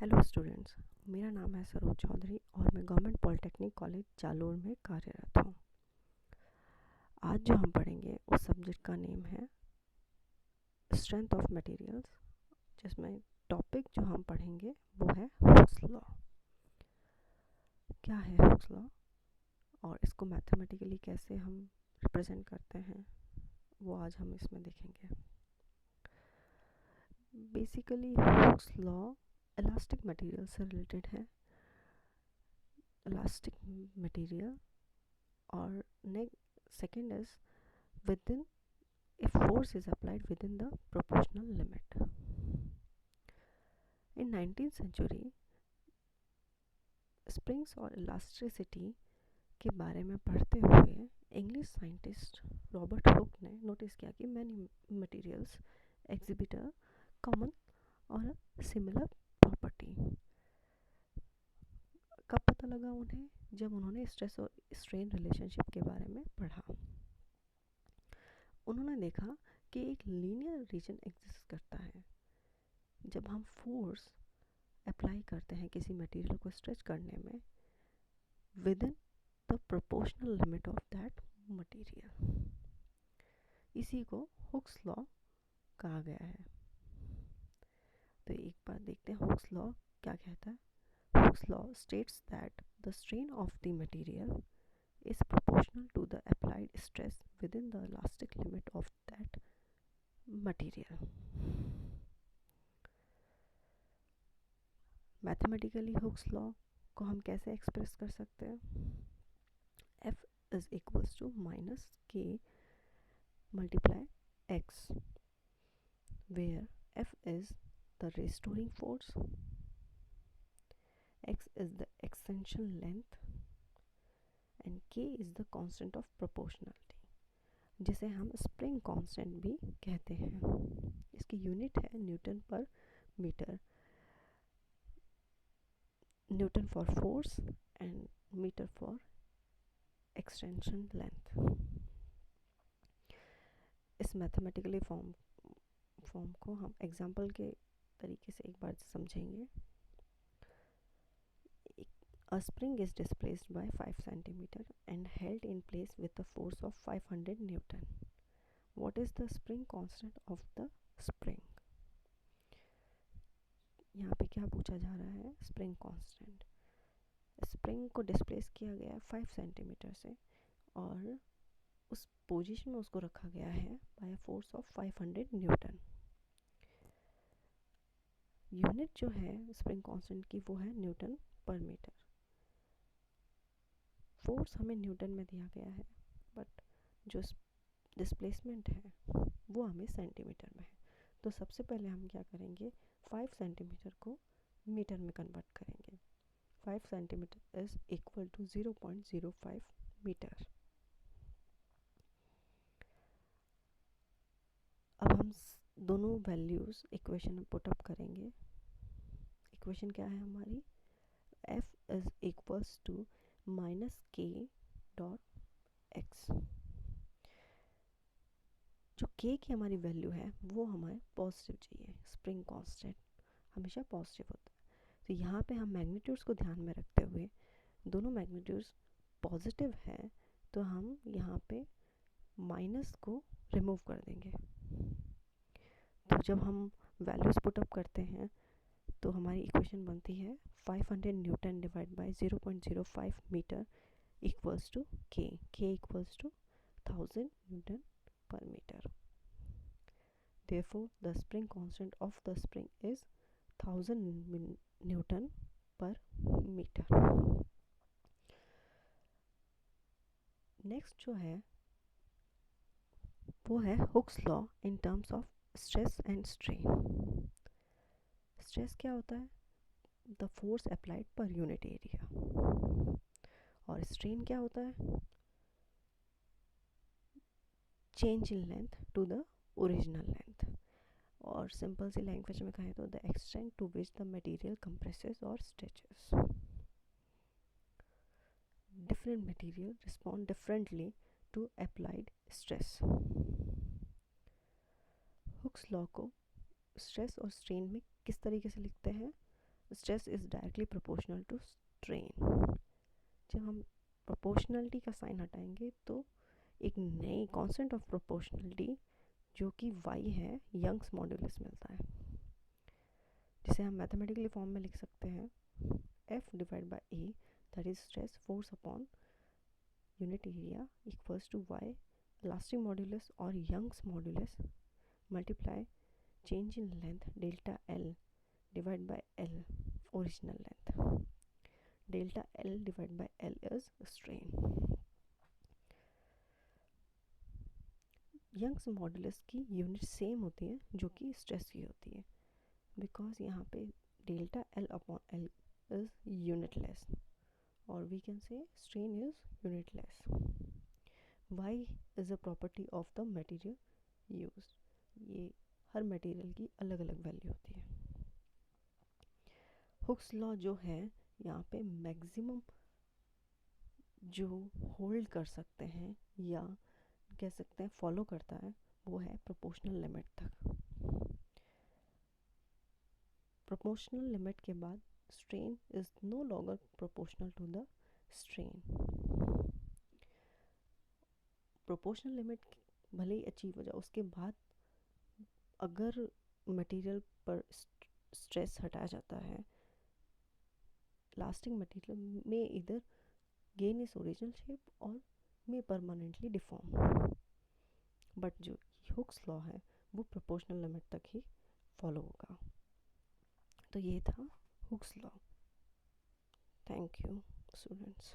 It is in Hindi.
हेलो स्टूडेंट्स, मेरा नाम है सरोज चौधरी और मैं गवर्नमेंट पॉलिटेक्निक कॉलेज जालोर में कार्यरत हूँ। आज जो हम पढ़ेंगे उस सब्जेक्ट का नेम है स्ट्रेंथ ऑफ मटेरियल्स, जिसमें टॉपिक जो हम पढ़ेंगे वो है हुक्स लॉ। क्या है हुक्स लॉ और इसको मैथमेटिकली कैसे हम रिप्रेजेंट करते हैं वो आज हम इसमें देखेंगे। Basically Hooke's law elastic material से रिलेटेड है। इलास्टिक मटेरियल और second is within if force is applied within the proportional limit. In 19th century, springs और elasticity के बारे में पढ़ते हुए इंग्लिश साइंटिस्ट रॉबर्ट हुक ने नोटिस किया कि many materials exhibit a common और सिमिलर प्रॉपर्टी। कब पता लगा उन्हें? जब उन्होंने स्ट्रेस और स्ट्रेन रिलेशनशिप के बारे में पढ़ा। उन्होंने देखा कि एक लीनियर रीजन एग्जिस्ट करता है। जब हम फोर्स अप्लाई करते हैं किसी मटेरियल को स्ट्रेच करने में with in the proportional limit of that material, इसी को हुक्स लॉ कहा गया है। तो एक बार देखते हैं हुक्स लॉ क्या कहता है। Hooke's law states that the strain of the material is proportional to the applied stress within the elastic limit of that material. Mathematically hooks law को हम कैसे एक्सप्रेस कर सकते हैं? F is equals to minus K multiply X, where F is the restoring force, X is the extension length and K is the constant of proportionality, जिसे हम स्प्रिंग कांस्टेंट भी कहते हैं। इसकी यूनिट है न्यूटन पर metre, newton for force and metre for extension length. इस मैथमेटिकली फॉर्म को हम एग्जांपल के तरीके से एक बार समझेंगे। A spring is displaced by 5 cm and held in place with a force of 500 Newton. What is the spring constant of the spring? यहाँ पे क्या पूछा जा रहा है? Spring constant. स्प्रिंग को डिस्प्लेस किया गया है 5 सेंटीमीटर से और उस पोजीशन में उसको रखा गया है by force of 500 Newton. Unit जो है स्प्रिंग कांस्टेंट की वो है न्यूटन पर मीटर। फोर्स हमें न्यूटन में दिया गया है, बट जो डिस्प्लेसमेंट है वो हमें सेंटीमीटर में है। तो सबसे पहले हम क्या करेंगे, 5 सेंटीमीटर को मीटर में कन्वर्ट करेंगे। 5 centimetre is equal to 0.05 metre. अब हम दोनों वैल्यूज़ इक्वेशन में पुटअप करेंगे। इक्वेशन क्या है हमारी? F is equals to minus k dot x. जो के की हमारी वैल्यू है वो हमारे पॉजिटिव चाहिए। स्प्रिंग कांस्टेंट हमेशा पॉजिटिव होता है। तो यहाँ पे हम मैग्नीट्यूड्स को ध्यान में रखते हुए दोनों मैग्नीट्यूड्स पॉजिटिव है तो हम यहाँ पे माइनस को रिमूव कर देंगे। तो जब हम वैल्यूज़ पुटअप करते हैं तो हमारी इक्वेशन बनती है 500 newton divide by 0.05 metre equals to K equals to 1000 newton per meter. Therefore, the spring constant of the spring is 1000 Newton per meter. Next जो है वो है Hooke's law in terms of stress and strain. Stress क्या होता है? The force applied per unit area. और strain क्या होता है? Change in length to the original length. और सिंपल सी लैंग्वेज में कहें तो the extent to which the material compresses और stretches. Different material respond differently to applied stress. Hooke's law को स्ट्रेस और स्ट्रेन में किस तरीके से लिखते हैं? Stress is directly proportional to strain. जब हम प्रोपोर्शनलिटी का साइन हटाएंगे तो एक नई कॉन्स्टेंट ऑफ प्रोपोर्शनलिटी जो कि y है, यंग्स मॉड्यूलस मिलता है, जिसे हम मैथमेटिकली फॉर्म में लिख सकते हैं F divide by A, that is stress force upon unit area equals to y elastic modulus और Young's modulus multiply change in length delta L divide by L original length. Delta L divide by L is strain. Young's modulus की यूनिट सेम होती है जो कि स्ट्रेस की होती है, बिकॉज यहाँ पे delta L upon L is unitless और we can say strain is unitless. Y is a property of the material used, ये हर मटेरियल की अलग अलग वैल्यू होती है। हुक्स लॉ जो है यहाँ पे मैक्सिमम जो होल्ड कर सकते हैं या कह सकते हैं फॉलो करता है वो है प्रोपोर्शनल लिमिट तक। प्रोपोर्शनल लिमिट के बाद strain is no longer proportional to the strain. Proportional limit भले ही अचीव हो जाए, उसके बाद अगर मटेरियल पर स्ट्रेस हटाया जाता है, लास्टिंग मटेरियल में इधर गेन इज ओरिजिनल शेप और में परमानेंटली डिफॉर्म, बट जो हुक्स लॉ है वो प्रोपोर्शनल लिमिट तक ही फॉलो होगा। तो ये था Hooke's law. Thank you students.